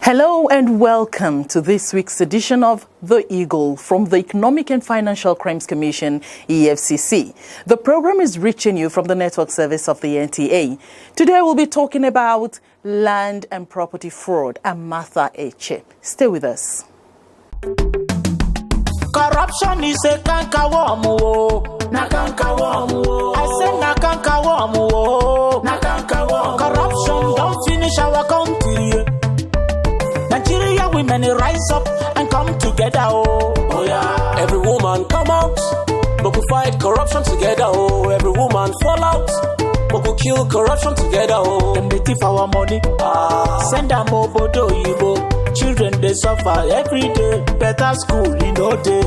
Hello and welcome to this week's edition of The Eagle from the Economic and Financial Crimes Commission, EFCC. The program is reaching you from the network service of the NTA. Today we'll be talking about land and property fraud. I'm Martha Eche. Stay with us. Corruption is a cankerworm, na cankerworm. I say na cankerworm, na cankerworm. Corruption don't finish our country. Nigeria women rise up and come together, oh yeah. Every woman come out, but we fight corruption together, oh. Every woman fall out, but we kill corruption together, oh. Them they thief our money, send them obodo yibo. Children they suffer every day, better school in no day.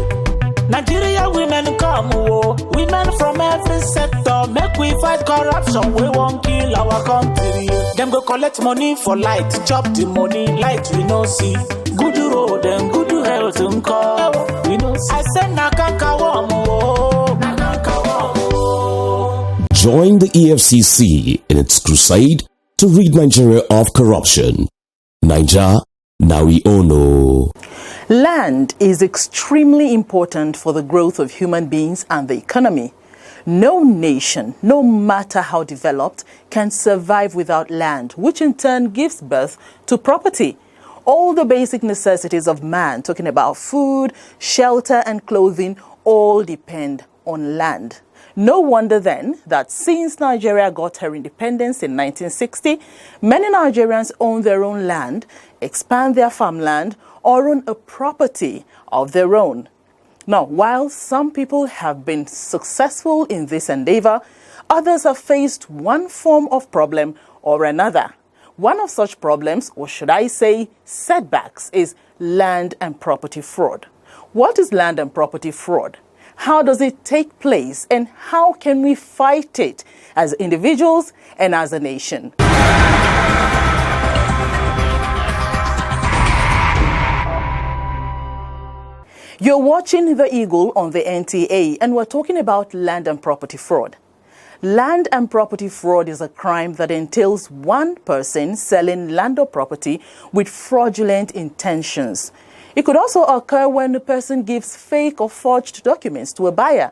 Nigeria women come, oh. Women from every sector, make we fight corruption. We won't kill our country. Them go collect money for light, chop the money, light we no see. Good road and good health we no see. I said na cankerworm, na cankerworm. Join the EFCC in its crusade to rid Nigeria of corruption. Naija, now we all know. Land is extremely important for the growth of human beings and the economy. No nation, no matter how developed, can survive without land, which in turn gives birth to property. All the basic necessities of man, talking about food, shelter and clothing, all depend on land. No wonder then that since Nigeria got her independence in 1960, many Nigerians own their own land, expand their farmland, or own a property of their own. Now, while some people have been successful in this endeavor, others have faced one form of problem or another. One of such problems, or should I say setbacks, is land and property fraud. What is land and property fraud? How does it take place, and how can we fight it as individuals and as a nation? You're watching The Eagle on the NTA, and we're talking about land and property fraud. Land and property fraud is a crime that entails one person selling land or property with fraudulent intentions. It could also occur when the person gives fake or forged documents to a buyer.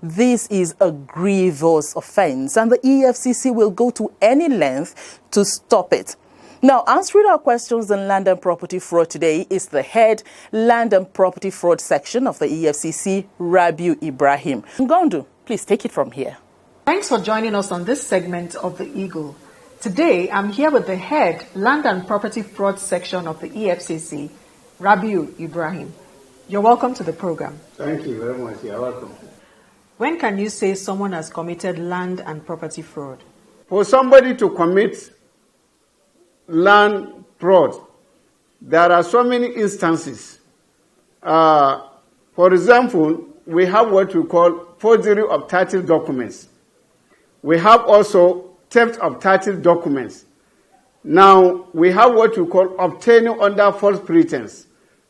This is a grievous offense, and the EFCC will go to any length to stop it. Now, answering our questions on land and property fraud today is the head land and property fraud section of the EFCC, Rabiu Ibrahim. Ngondu, please take it from here. Thanks for joining us on this segment of The Eagle. Today, I'm here with the head land and property fraud section of the EFCC, Rabiu Ibrahim. You're welcome to the program. Thank you very much. You're welcome. When can you say someone has committed land and property fraud? For somebody to commit land fraud, there are so many instances. For example, we have what we call forgery of title documents. We have also theft of title documents. Now, we have what we call obtaining under false pretense.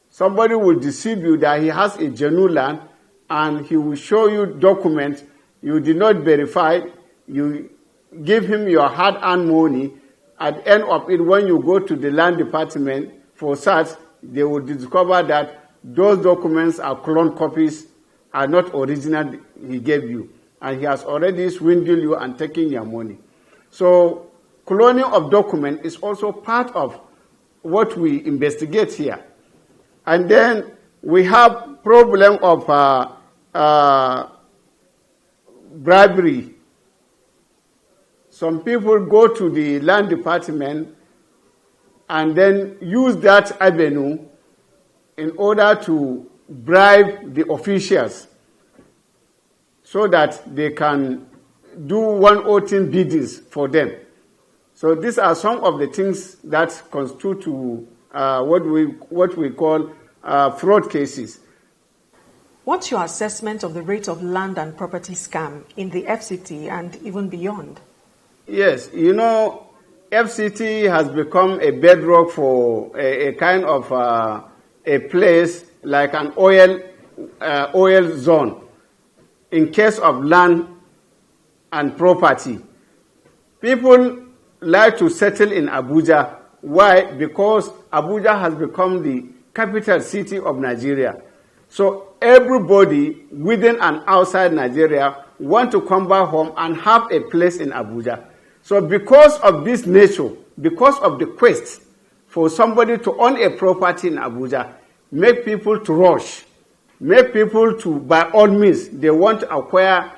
Somebody will deceive you that he has a genuine land, and he will show you documents you did not verify. You give him your hard-earned money. At the end of it, when you go to the land department for search, they will discover that those documents are clone copies, are not original he gave you. And he has already swindled you and taken your money. So cloning of document is also part of what we investigate here. And then we have problem of bribery. Some people go to the land department and then use that avenue in order to bribe the officials so that they can do 118 biddings for them. So these are some of the things that constitute to what we call fraud cases. What's your assessment of the rate of land and property scam in the FCT and even beyond? Yes, FCT has become a bedrock for a kind of a place like an oil zone in case of land and property. People like to settle in Abuja. Why? Because Abuja has become the capital city of Nigeria. So everybody within and outside Nigeria want to come back home and have a place in Abuja. So because of this nature, because of the quest for somebody to own a property in Abuja, make people to rush, make people to, by all means, they want to acquire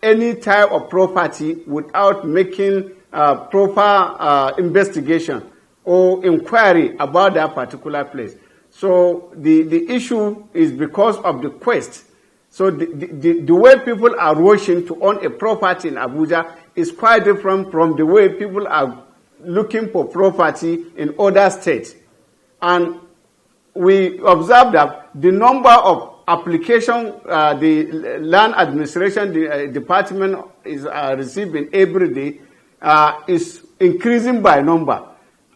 any type of property without making proper investigation or inquiry about that particular place. So the issue is because of the quest. So the way people are rushing to own a property in Abuja is quite different from the way people are looking for property in other states. And we observe that the number of applications the land administration department is receiving every day is increasing by number.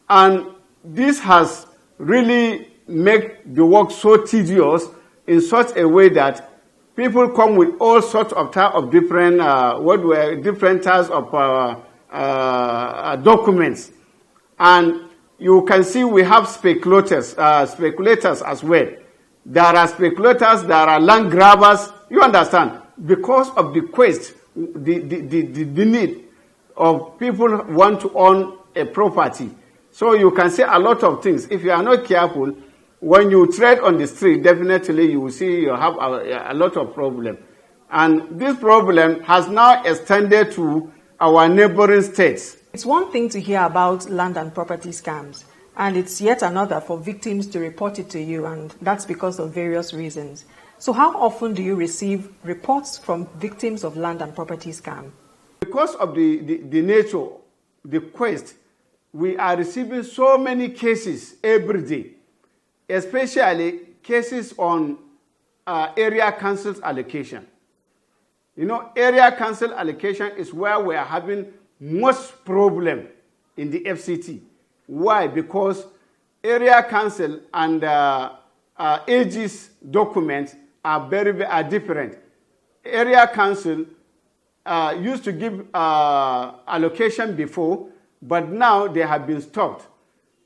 And this has really made the work so tedious in such a way that people come with all sorts of type of different different types of documents, and you can see we have speculators as well. There are speculators, there are land grabbers. You understand? Because of the quest, the need of people who want to own a property. So you can see a lot of things. If you are not careful, when you tread on the street, definitely you will see you have a lot of problem. And this problem has now extended to our neighboring states. It's one thing to hear about land and property scams, and it's yet another for victims to report it to you, and that's because of various reasons. So how often do you receive reports from victims of land and property scam? Because of the nature, the quest, we are receiving so many cases every day, especially cases on area council's allocation. Area council allocation is where we are having most problem in the FCT. Why? Because area council and AG's documents are different. Area council used to give allocation before, but now they have been stopped.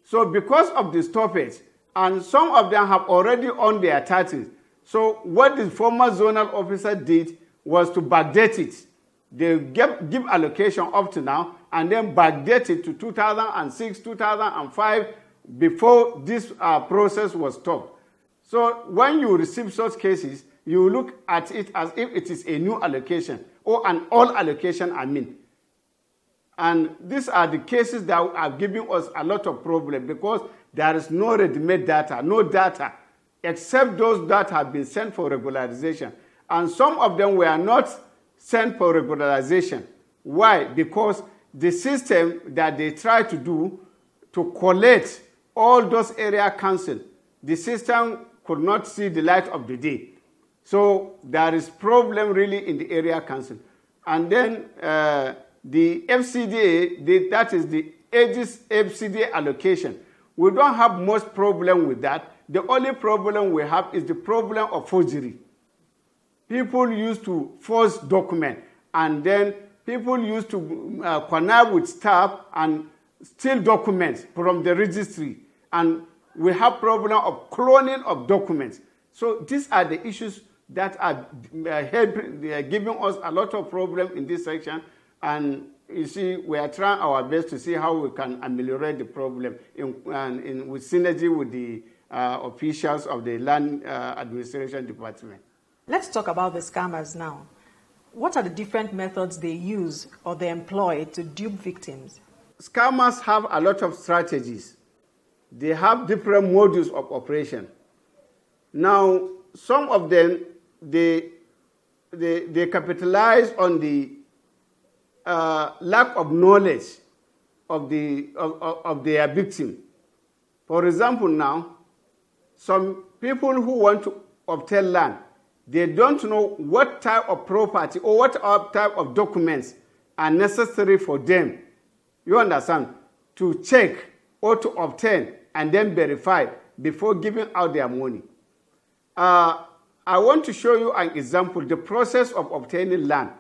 So because of the stoppage, and some of them have already owned their titles. So what the former zonal officer did was to backdate it. They give allocation up to now and then backdate it to 2006, 2005 before this process was stopped. So when you receive such cases, you look at it as if it is a new allocation or an old allocation, And these are the cases that are giving us a lot of problem because there is no ready-made data, no data, except those that have been sent for regularization. And some of them were not sent for regularization. Why? Because the system that they try to do to collect all those area council, the system could not see the light of the day. So there is problem really in the area council. And then the FCDA, that is the Aegis FCDA allocation. We don't have much problem with that. The only problem we have is the problem of forgery. People used to forge documents, and then people used to connive with staff and steal documents from the registry. And we have problem of cloning of documents. So these are the issues that are giving us a lot of problem in this section. And you see, we are trying our best to see how we can ameliorate the problem with synergy with the officials of the Land Administration Department. Let's talk about the scammers now. What are the different methods they use or they employ to dupe victims? Scammers have a lot of strategies. They have different modules of operation. Now, some of them, they capitalize on the lack of knowledge of their victim. For example now, some people who want to obtain land, they don't know what type of property or what type of documents are necessary for them, you understand, to check or to obtain and then verify before giving out their money. I want to show you an example, the process of obtaining land.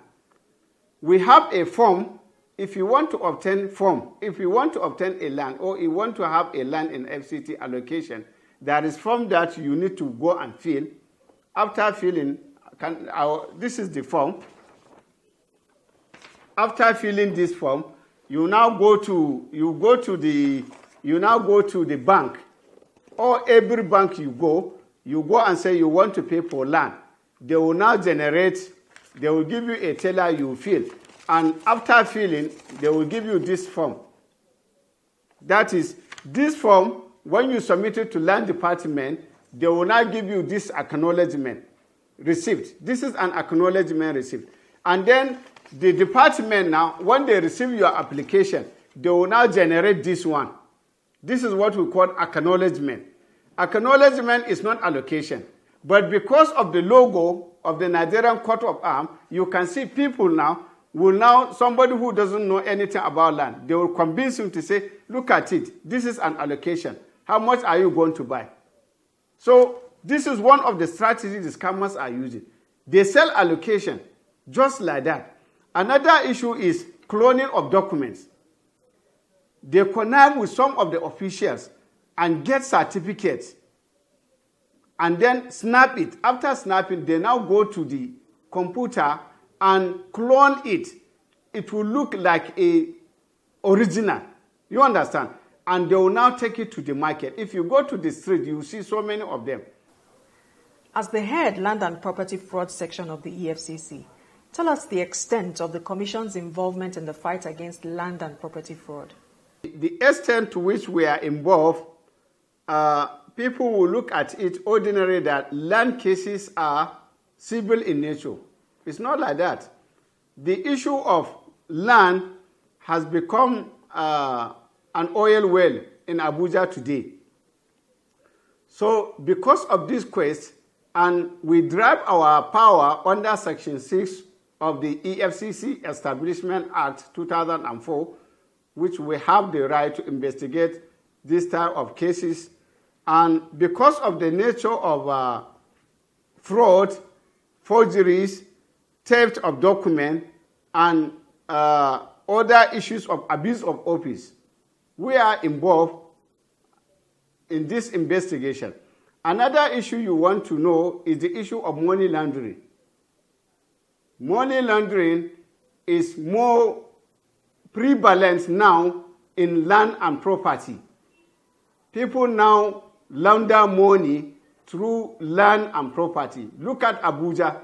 We have a form. If you want to obtain a land or you want to have a land in FCT allocation, there is form that you need to go and fill. After filling, this is the form. After filling this form, you now go to the bank, or every bank you go and say you want to pay for land. They will now they will give you a teller you fill. And after filling, they will give you this form. That is, this form, when you submit it to land department, they will now give you this acknowledgement receipt. This is an acknowledgement receipt. And then the department now, when they receive your application, they will now generate this one. This is what we call acknowledgement. Acknowledgement is not allocation. But because of the logo of the Nigerian Court of Arms, you can see people somebody who doesn't know anything about land, they will convince him to say, look at it, this is an allocation. How much are you going to buy? So this is one of the strategies the scammers are using. They sell allocation just like that. Another issue is cloning of documents. They connive with some of the officials and get certificates and then snap it. After snapping, they now go to the computer and clone it. It will look like a original. You understand? And they will now take it to the market. If you go to the street, you will see so many of them. As the head Land and Property Fraud section of the EFCC, tell us the extent of the Commission's involvement in the fight against land and property fraud. The extent to which we are involved, people will look at it ordinarily that land cases are civil in nature. It's not like that. The issue of land has become an oil well in Abuja today. So because of this quest, and we drive our power under Section 6 of the EFCC Establishment Act 2004, which we have the right to investigate this type of cases. And because of the nature of fraud, forgeries, theft of documents, and other issues of abuse of office, we are involved in this investigation. Another issue you want to know is the issue of money laundering. Money laundering is more prevalent now in land and property. People now launder money through land and property. Look at Abuja.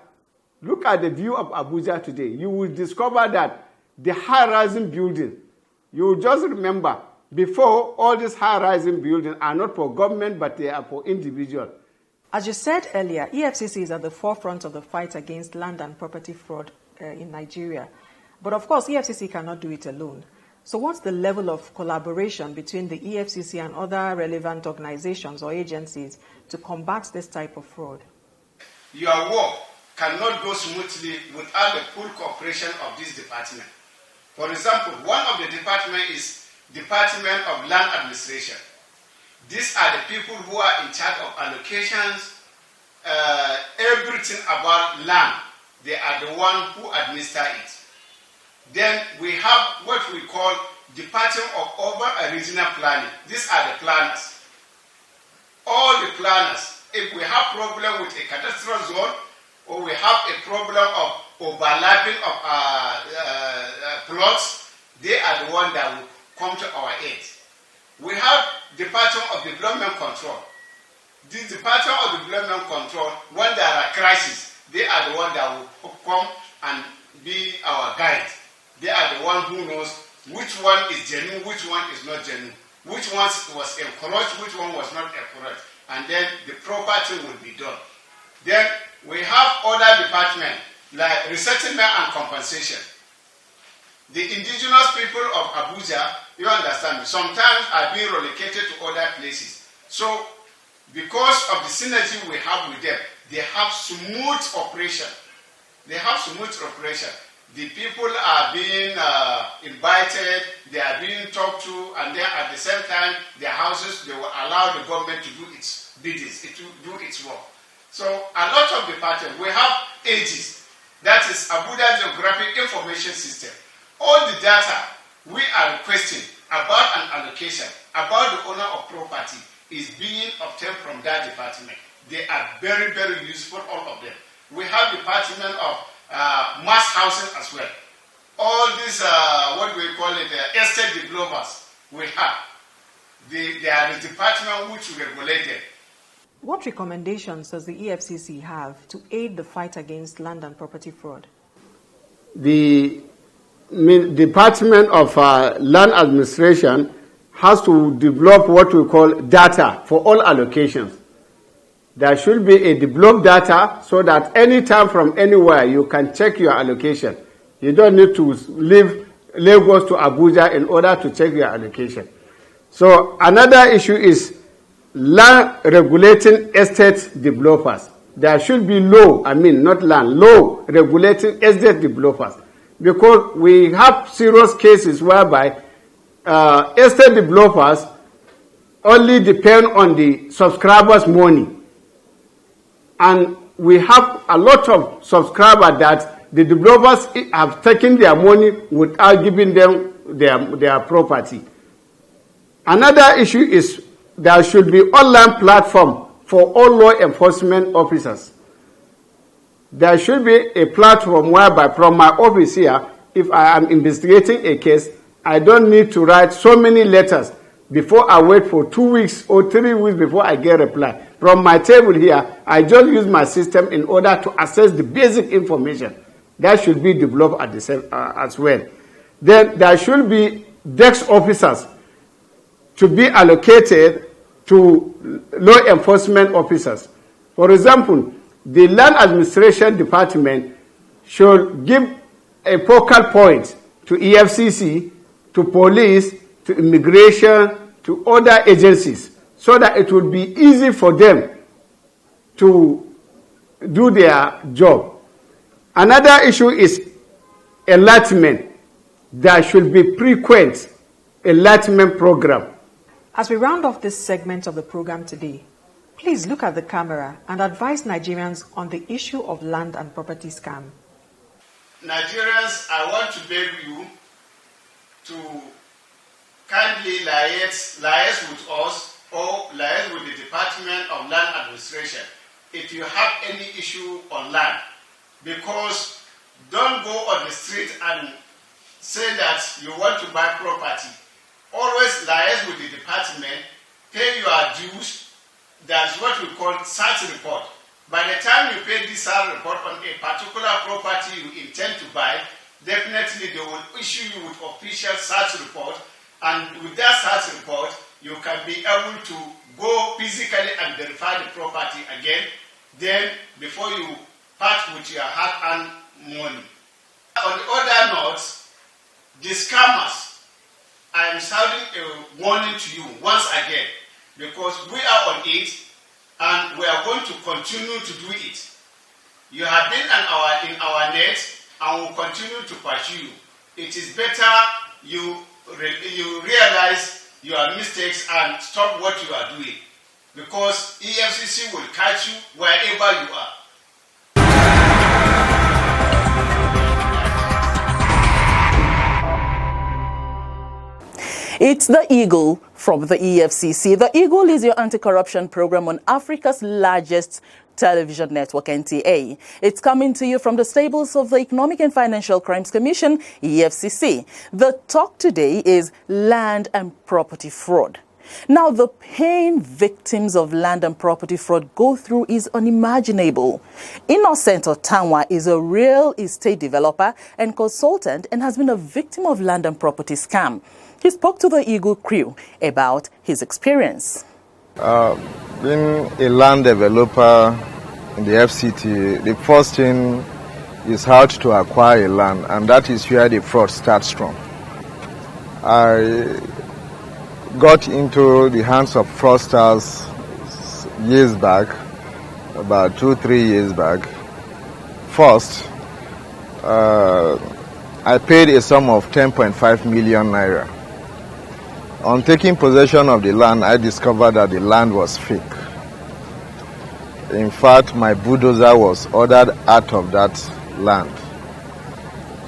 Look at the view of Abuja today. You will discover that the high-rising building, you will just remember, before, all these high-rising buildings are not for government, but they are for individuals. As you said earlier, EFCC is at the forefront of the fight against land and property fraud in Nigeria. But of course, EFCC cannot do it alone. So what's the level of collaboration between the EFCC and other relevant organizations or agencies to combat this type of fraud? Your work cannot go smoothly without the full cooperation of this department. For example, one of the departments is Department of Land Administration. These are the people who are in charge of allocations, everything about land. They are the ones who administer it. Then we have what we call Department of Urban and Regional Planning. These are the planners. All the planners, if we have problem with a cadastral zone, or we have a problem of overlapping of plots, they are the ones that will come to our aid. We have Department of Development Control. This Department of Development Control, when there are crises, they are the ones that will come and be our guide. They are the ones who knows which one is genuine, which one is not genuine, which one was encouraged, which one was not encouraged, and then the proper thing will be done. Then we have other departments like resettlement and compensation. The indigenous people of Abuja, You understand me? Sometimes are being relocated to other places. So, because of the synergy we have with them, they have smooth operation. They have smooth operation. The people are being invited, they are being talked to, and then at the same time, their houses, they will allow the government to do its business, to do its work. So a lot of departments, we have AGIS, that is Abuja Geographic Information System. All the data we are requesting about an allocation, about the owner of property, is being obtained from that department. They are very, very useful, all of them. We have department of mass housing as well. All these, what we call it, estate developers, we have. There are the department which regulate them. What recommendations does the EFCC have to aid the fight against land and property fraud? The Department of Land Administration has to develop what we call data for all allocations. There should be a developed data so that anytime from anywhere you can check your allocation. You don't need to leave Lagos to Abuja in order to check your allocation. So another issue is land regulating estate developers. There should be law regulating estate developers. Because we have serious cases whereby estate developers only depend on the subscribers' money. And we have a lot of subscribers that the developers have taken their money without giving them their property. Another issue is there should be online platform for all law enforcement officers. There should be a platform whereby from my office here, if I am investigating a case, I don't need to write so many letters before I wait for 2 weeks or 3 weeks before I get a reply. From my table here, I just use my system in order to access the basic information. That should be developed at the same, as well. Then there should be desk officers to be allocated to law enforcement officers. For example, the Land Administration Department should give a focal point to EFCC, to police, to immigration, to other agencies, so that it will be easy for them to do their job. Another issue is enlightenment. There should be frequent enlightenment program. As we round off this segment of the program today, please look at the camera and advise Nigerians on the issue of land and property scam. Nigerians, I want to beg you to kindly liaise with us or liaise with the Department of Land Administration if you have any issue on land. Because don't go on the street and say that you want to buy property. Always liaise with the department, pay your dues. That's what we call search report. By the time you pay this search report on a particular property you intend to buy, definitely they will issue you with official search report, and with that search report, you can be able to go physically and verify the property again, then before you part with your hard-earned money. On the other note, the scammers, I am sounding a warning to you once again, because we are on it and we are going to continue to do it. You have been in our net and will continue to pursue you. It is better you realize your mistakes and stop what you are doing, because EFCC will catch you wherever you are. It's the Eagle from the EFCC. The Eagle is your anti-corruption program on Africa's largest television network, NTA. It's coming to you from the stables of the Economic and Financial Crimes Commission, EFCC. The talk today is land and property fraud. Now, the pain victims of land and property fraud go through is unimaginable. Innocent Otanwa is a real estate developer and consultant and has been a victim of land and property scam. He spoke to the Eagle crew about his experience. Being a land developer in the FCT, the first thing is how to acquire a land, and that is where the fraud starts from. I got into the hands of fraudsters years back, about 2-3 years back. First, I paid a sum of 10.5 million naira. On taking possession of the land, I discovered that the land was fake. In fact, my bulldozer was ordered out of that land.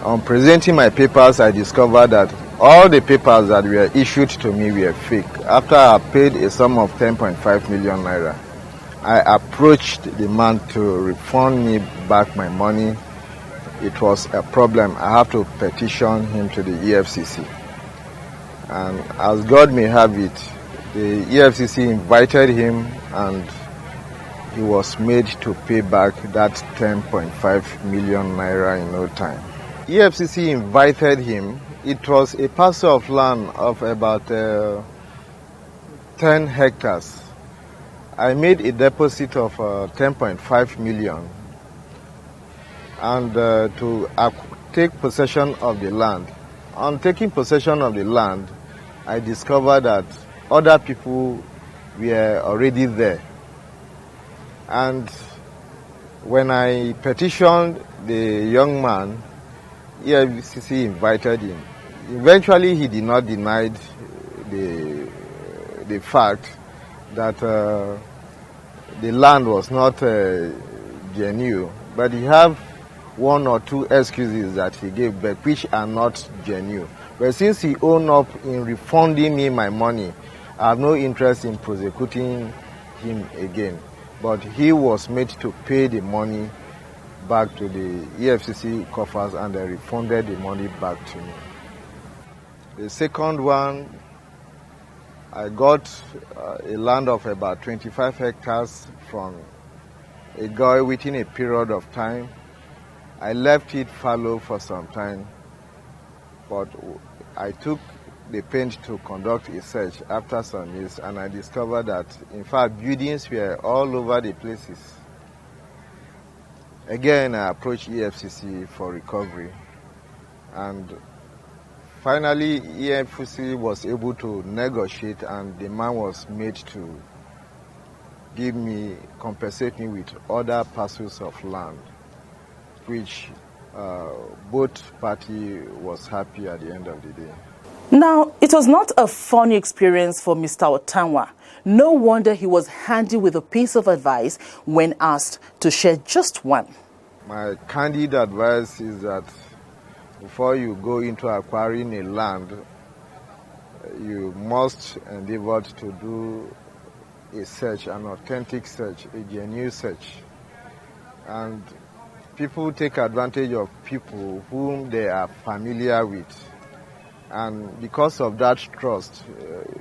On presenting my papers, I discovered that all the papers that were issued to me were fake. After I paid a sum of 10.5 million naira, I approached the man to refund me back my money. It was a problem. I have to petition him to the EFCC. And as God may have it, the EFCC invited him and he was made to pay back that 10.5 million naira in no time. EFCC invited him. It was a parcel of land of about 10 hectares. I made a deposit of 10.5 million and to take possession of the land. On taking possession of the land, I discovered that other people were already there. And when I petitioned the young man, EFCC invited him. Eventually, he did not deny the fact that the land was not genuine, but he have one or two excuses that he gave back which are not genuine. But since he owned up in refunding me my money, I have no interest in prosecuting him again. But he was made to pay the money back to the EFCC coffers and they refunded the money back to me. The second one, I got a land of about 25 hectares from a guy within a period of time. I left it fallow for some time, but I took the pains to conduct a search after some years and I discovered that, in fact, buildings were all over the places. Again, I approached EFCC for recovery and finally, EFCC was able to negotiate and the man was made to compensate me with other parcels of land, which both parties was happy at the end of the day. Now, it was not a funny experience for Mr. Otanwa. No wonder he was handy with a piece of advice when asked to share just one. My candid advice is that before you go into acquiring a land, you must endeavor to do a search, an authentic search, a genuine search. And people take advantage of people whom they are familiar with. And because of that trust,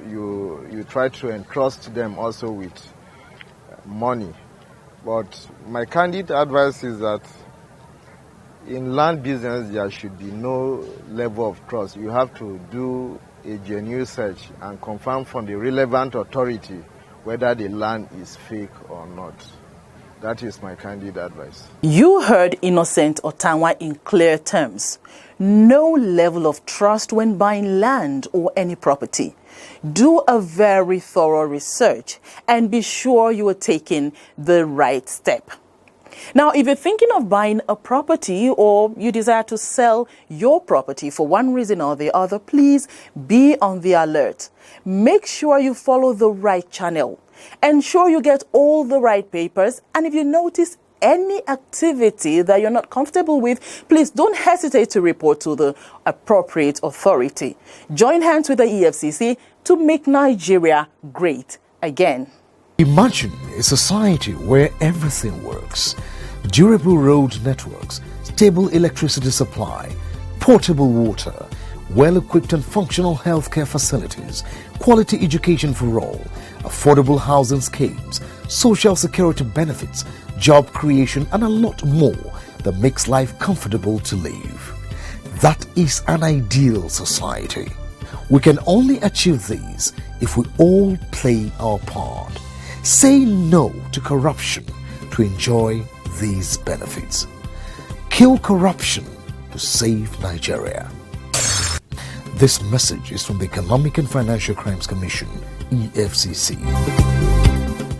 you try to entrust them also with money. But my candid advice is that in land business, there should be no level of trust. You have to do a genuine search and confirm from the relevant authority whether the land is fake or not. That is my candid advice. You heard Innocent Otanwa in clear terms. No level of trust when buying land or any property. Do a very thorough research and be sure you are taking the right step. Now, if you're thinking of buying a property or you desire to sell your property for one reason or the other, please be on the alert. Make sure you follow the right channel. Ensure you get all the right papers. And if you notice any activity that you're not comfortable with, please don't hesitate to report to the appropriate authority. Join hands with the EFCC to make Nigeria great again. Imagine a society where everything works. Durable road networks, stable electricity supply, portable water, well-equipped and functional healthcare facilities, quality education for all, affordable housing schemes, social security benefits, job creation, and a lot more that makes life comfortable to live. That is an ideal society. We can only achieve these if we all play our part. Say no to corruption to enjoy these benefits. Kill corruption to save Nigeria. This message is from the Economic and Financial Crimes Commission, EFCC.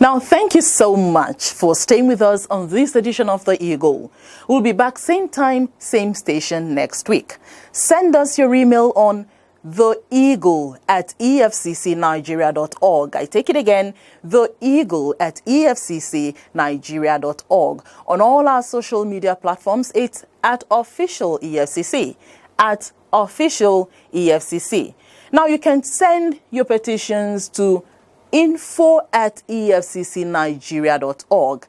Now, thank you so much for staying with us on this edition of The Eagle. We'll be back same time, same station next week. Send us your email on theeagle@efccnigeria.org. I take it again, theeagle@efccnigeria.org. On all our social media platforms, it's at official EFCC, at official EFCC. Now, you can send your petitions to info@efccnigeria.org.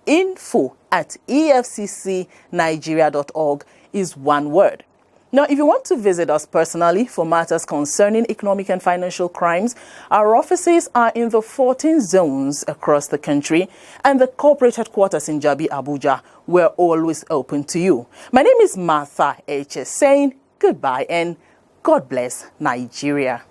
info@efccnigeria.org is one word. Now, if you want to visit us personally for matters concerning economic and financial crimes, our offices are in the 14 zones across the country, and the corporate headquarters in Jabi, Abuja. We're always open to you. My name is Martha H. saying goodbye and God bless Nigeria.